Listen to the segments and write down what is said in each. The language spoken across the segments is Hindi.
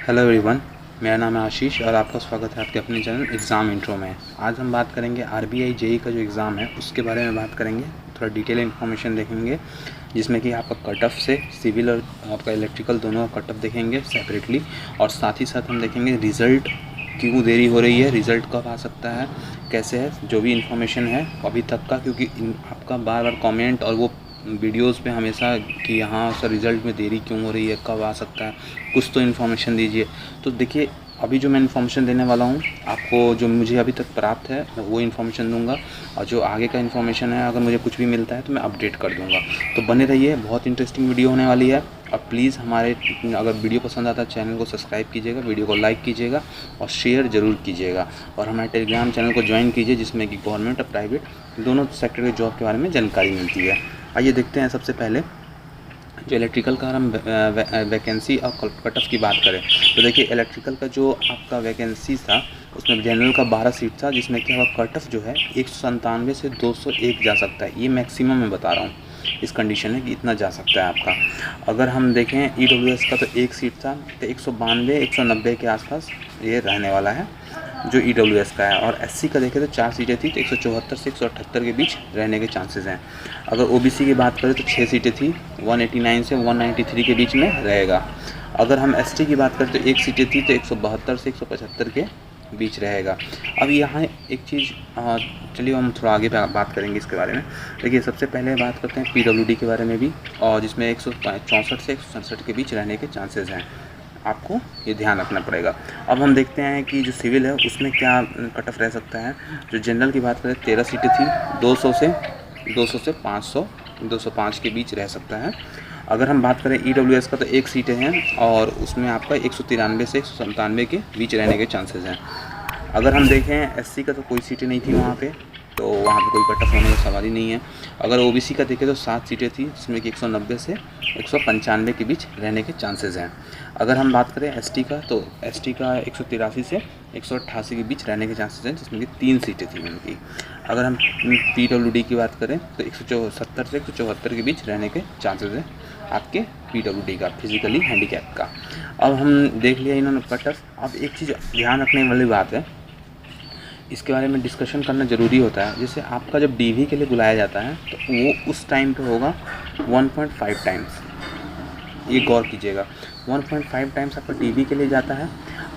हेलो एवरीवन, मेरा नाम है आशीष और आपका स्वागत है आपके अपने चैनल एग्ज़ाम इंट्रो में। आज हम बात करेंगे आरबीआई जेई का जो एग्ज़ाम है उसके बारे में बात करेंगे। थोड़ा डिटेल इन्फॉर्मेशन देखेंगे जिसमें कि आपका कट ऑफ से सिविल और आपका इलेक्ट्रिकल दोनों का कट ऑफ देखेंगे सेपरेटली, और साथ ही साथ हम देखेंगे रिज़ल्ट क्यों देरी हो रही है, रिज़ल्ट कब आ सकता है, कैसे है, जो भी इन्फॉर्मेशन है अभी तक का, क्योंकि आपका बार बार कमेंट और वो वीडियोस पे हमेशा कि यहाँ सर रिज़ल्ट में देरी क्यों हो रही है, कब आ सकता है, कुछ तो इन्फॉर्मेशन दीजिए। तो देखिए, अभी जो मैं इन्फॉर्मेशन देने वाला हूँ आपको, जो मुझे अभी तक प्राप्त है मैं वो इन्फॉर्मेशन दूंगा, और जो आगे का इन्फॉर्मेशन है अगर मुझे कुछ भी मिलता है तो मैं अपडेट कर दूंगा। तो बने रहिए, बहुत इंटरेस्टिंग वीडियो होने वाली है। अब प्लीज़ हमारे अगर वीडियो पसंद आता है चैनल को सब्सक्राइब कीजिएगा, वीडियो को लाइक कीजिएगा और शेयर ज़रूर कीजिएगा, और हमारे टेलीग्राम चैनल को ज्वाइन कीजिए जिसमें कि गवर्नमेंट और प्राइवेट दोनों सेक्टर के जॉब के बारे में जानकारी मिलती है। आइए देखते हैं। सबसे पहले जो इलेक्ट्रिकल का हम वैकेंसी और कट ऑफ की बात करें तो देखिए, इलेक्ट्रिकल का जो आपका वैकेंसी था उसमें जनरल का 12 सीट था, जिसमें कि आपका कट ऑफ जो है 197 से 201 जा सकता है। ये मैक्सिमम मैं बता रहा हूँ, इस कंडीशन है कि इतना जा सकता है आपका। अगर हम देखें ईडब्ल्यूएस का तो एक सीट था, तो 192 190 के आसपास ये रहने वाला है जो ईडब्ल्यूएस का है। और एससी का देखें तो 4 सीटें थी, तो 174 से 178 के बीच रहने के चांसेस हैं। अगर ओबीसी की बात करें तो 6 सीटें थी, 189 से 193 के बीच में रहेगा। अगर हम एसटी की बात करें तो 1 सीटें थी, तो 172 से 175 के बीच रहेगा। अब यहाँ एक चीज़, चलिए हम थोड़ा आगे बात करेंगे इसके बारे में। देखिए, सबसे पहले बात करते हैं पीडब्ल्यूडी के बारे में भी, और जिसमें 164 से 167 के बीच रहने के चांसेस हैं। आपको ये ध्यान रखना पड़ेगा। अब हम देखते हैं कि जो सिविल है उसमें क्या कट ऑफ रह सकता है। जो जनरल की बात करें 13 सीटें थी, 200 से 500 205 के बीच रह सकता है। अगर हम बात करें ईडब्ल्यूएस का तो 1 सीटें हैं, और उसमें आपका 193 से 197 के बीच रहने के चांसेस हैं। अगर हम देखें एससी का तो कोई सीटें नहीं थी वहाँ पे, तो वहाँ पे कोई कट ऑफ होने का सवाल ही नहीं है। अगर ओबीसी का देखें तो 7 सीटें थी, जिसमें कि 190 से 195 के बीच रहने के चांसेस हैं। अगर हम बात करें एसटी का तो एसटी का 183 से 188 के बीच रहने के चांसेस हैं, जिसमें कि 3 सीटें थी उनकी। अगर हम पीडब्ल्यूडी की बात करें तो 170 से 174 के बीच रहने के चांसेस हैं आपके पीडब्ल्यूडी का, फिजिकली हैंडीकैप का। अब हम देख लिया इन्होंने कट ऑफ। अब एक चीज़ ध्यान रखने वाली बात है, इसके बारे में डिस्कशन करना ज़रूरी होता है। जैसे आपका जब डीवी के लिए बुलाया जाता है तो वो उस टाइम पे होगा 1.5 टाइम्स, ये गौर कीजिएगा, 1.5 टाइम्स आपका डीवी के लिए जाता है।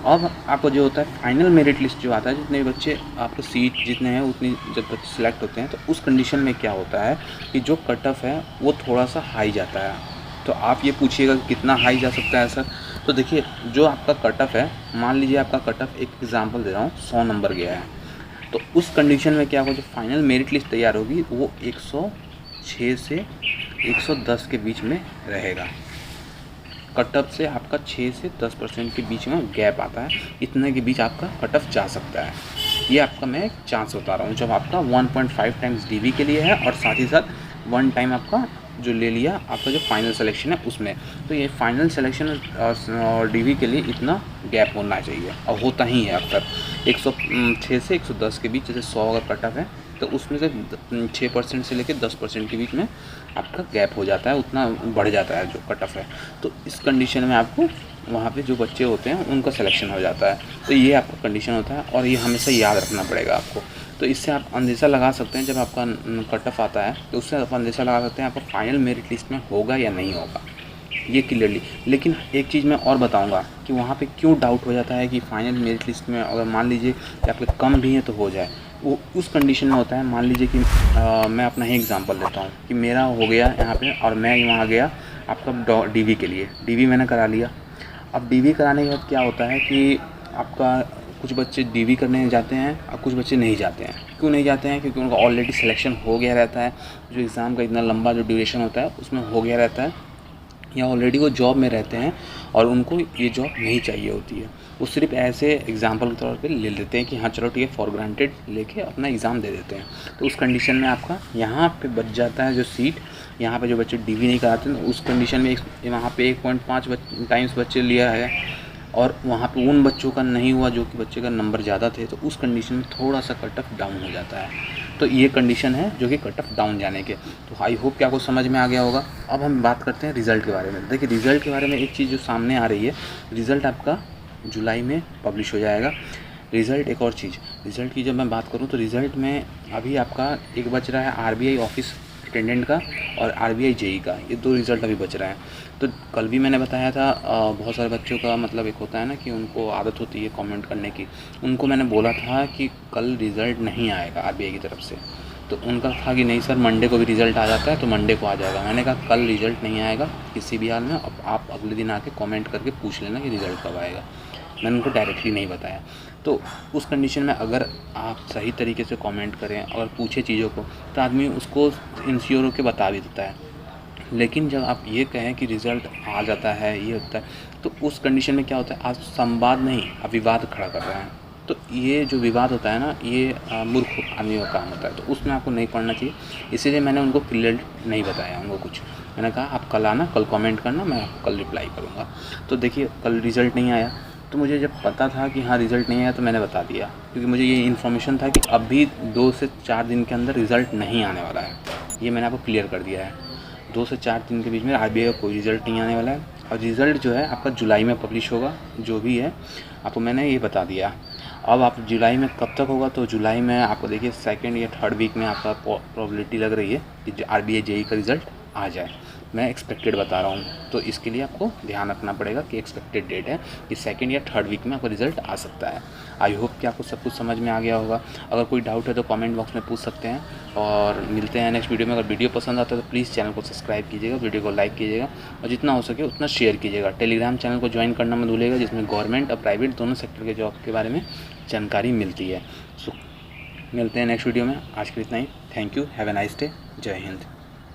अब आपको जो होता है फाइनल मेरिट लिस्ट जो आता है, जितने बच्चे आपको सीट जितने हैं उतनी जब बच्चे सिलेक्ट होते हैं, तो उस कंडीशन में क्या होता है कि जो कट ऑफ है वो थोड़ा सा हाई जाता है। तो आप ये पूछिएगा कि कितना हाई जा सकता है सर। तो देखिए, जो आपका कट ऑफ है, मान लीजिए आपका कट ऑफ, एक एग्जांपल दे रहा हूँ, 100 नंबर गया है, तो उस कंडीशन में क्या होगा, जो फाइनल मेरिट लिस्ट तैयार होगी वो 106 से 110 के बीच में रहेगा। कट ऑफ से आपका 6 से 10% के बीच में गैप आता है, इतने के बीच आपका कट ऑफ जा सकता है। ये आपका मैं एक चांस बता रहा हूँ, जब आपका 1.5 टाइम्स डीवी के लिए है, और साथ ही साथ 1 टाइम आपका जो ले लिया आपका जो फाइनल सिलेक्शन है उसमें। तो ये फाइनल सिलेक्शन और डीवी के लिए इतना गैप होना चाहिए, और होता ही है अक्सर 106 से 110 के बीच। जैसे 100 अगर कट ऑफ है तो उसमें से 6% से लेकर 10% के बीच में आपका गैप हो जाता है, उतना बढ़ जाता है जो कट ऑफ है। तो इस कंडीशन में आपको वहाँ पे जो बच्चे होते हैं उनका सिलेक्शन हो जाता है। तो ये आपका कंडीशन होता है, और ये हमेशा याद रखना पड़ेगा आपको। तो इससे आप अंदेशा लगा सकते हैं, जब आपका कट ऑफ आता है तो उससे आप अंदेशा लगा सकते हैं आपका फाइनल मेरिट लिस्ट में होगा या नहीं होगा, ये क्लियरली। लेकिन एक चीज़ मैं और बताऊंगा कि वहाँ पे क्यों डाउट हो जाता है कि फाइनल मेरिट लिस्ट में अगर मान लीजिए कि आपके कम भी हैं तो हो जाए। वो उस कंडीशन में होता है, मान लीजिए कि मैं अपना ही एग्जांपल देता हूँ कि मेरा हो गया यहाँ पे, और मैं वहाँ गया आपका डीवी के लिए, डीवी मैंने करा लिया। अब डीवी कराने के बाद क्या होता है कि आपका कुछ बच्चे डीवी करने जाते हैं और कुछ बच्चे नहीं जाते हैं। क्यों नहीं जाते हैं? क्योंकि उनका ऑलरेडी सिलेक्शन हो गया रहता है, जो एग्ज़ाम का इतना लंबा जो ड्यूरेशन होता है उसमें हो गया रहता है, या ऑलरेडी वो जॉब में रहते हैं और उनको ये जॉब नहीं चाहिए होती है। वो सिर्फ ऐसे एग्जाम्पल के तौर पे ले लेते हैं कि हाँ चलो ठीक है, फॉर ग्रांटेड लेके अपना एग्ज़ाम दे देते हैं। तो उस कंडीशन में आपका यहाँ पे बच जाता है जो सीट, यहाँ पे जो बच्चे डीवी नहीं कराते हैं, तो उस कंडीशन में वहाँ पे 1.5 टाइम्स बच्चे लिया है, और वहाँ पे उन बच्चों का नहीं हुआ जो कि बच्चे का नंबर ज़्यादा थे, तो उस कंडीशन में थोड़ा सा कट ऑफ डाउन हो जाता है। तो ये कंडीशन है जो कि कट ऑफ डाउन जाने के। तो आई होप कि आपको समझ में आ गया होगा। अब हम बात करते हैं रिज़ल्ट के बारे में। देखिए, रिज़ल्ट के बारे में एक चीज़ जो सामने आ रही है, रिज़ल्ट आपका जुलाई में पब्लिश हो जाएगा। रिज़ल्ट, एक और चीज़, रिज़ल्ट की जब मैं बात करूँ तो रिज़ल्ट में अभी आपका एक बच रहा है आरबीआई ऑफिस अटेंडेंट का और आरबीआई जेई का, ये 2 रिज़ल्ट अभी बच रहे हैं। तो कल भी मैंने बताया था बहुत सारे बच्चों का मतलब एक होता है ना कि उनको आदत होती है कमेंट करने की, उनको मैंने बोला था कि कल रिज़ल्ट नहीं आएगा आरबीआई की तरफ से। तो उनका था कि नहीं सर मंडे को भी रिज़ल्ट आ जाता है तो मंडे को आ जाएगा। मैंने कहा कल रिज़ल्ट नहीं आएगा किसी भी हाल में, अब आप अगले दिन आके कमेंट करके पूछ लेना कि रिज़ल्ट कब आएगा। मैंने उनको डायरेक्टली नहीं बताया। तो उस कंडीशन में अगर आप सही तरीके से कमेंट करें और पूछे चीज़ों को तो आदमी उसको इंश्योर होकर बता भी देता है। लेकिन जब आप ये कहें कि रिज़ल्ट आ जाता है, ये होता है, तो उस कंडीशन में क्या होता है, आप संवाद नहीं, आप विवाद खड़ा कर रहे हैं। तो ये जो विवाद होता है ना, ये मूर्ख आदमी का काम होता है, तो उसमें आपको नहीं पढ़ना चाहिए। इसीलिए मैंने उनको क्लियर नहीं बताया उनको कुछ। मैंने कहा आप कल आना, कल कमेंट करना, मैं आपको कल रिप्लाई करूँगा। तो देखिए कल रिज़ल्ट नहीं आया, तो मुझे जब पता था कि हाँ रिज़ल्ट नहीं आया तो मैंने बता दिया, क्योंकि मुझे ये इन्फॉर्मेशन था कि अभी 2 से 4 दिन के अंदर रिज़ल्ट नहीं आने वाला है। ये मैंने आपको क्लियर कर दिया है। 2 से 4 दिन के बीच में आरबीआई का कोई रिज़ल्ट नहीं आने वाला है और रिज़ल्ट जो है आपका जुलाई में पब्लिश होगा। जो भी है आपको मैंने ये बता दिया। अब आप जुलाई में कब तक होगा, तो जुलाई में आपको देखिए 2nd या 3rd वीक में आपका प्रोबेबिलिटी लग रही है कि आरबीआई जेई का रिज़ल्ट आ जाए। मैं एक्सपेक्टेड बता रहा हूँ, तो इसके लिए आपको ध्यान रखना पड़ेगा कि एक्सपेक्टेड डेट है कि 2nd या 3rd वीक में आपका रिज़ल्ट आ सकता है। आई होप कि आपको सब कुछ समझ में आ गया होगा। अगर कोई डाउट है तो कमेंट बॉक्स में पूछ सकते हैं और मिलते हैं नेक्स्ट वीडियो में। अगर वीडियो पसंद आता है तो प्लीज़ चैनल को सब्सक्राइब कीजिएगा, वीडियो को लाइक कीजिएगा और जितना हो सके उतना शेयर कीजिएगा। टेलीग्राम चैनल को ज्वाइन करना मत भूलिएगा, जिसमें गवर्नमेंट और प्राइवेट दोनों सेक्टर के जॉब के बारे में जानकारी मिलती है। सो मिलते हैं नेक्स्ट वीडियो में। आज के लिए इतना ही। Thank you, have a nice day, जय हिंद।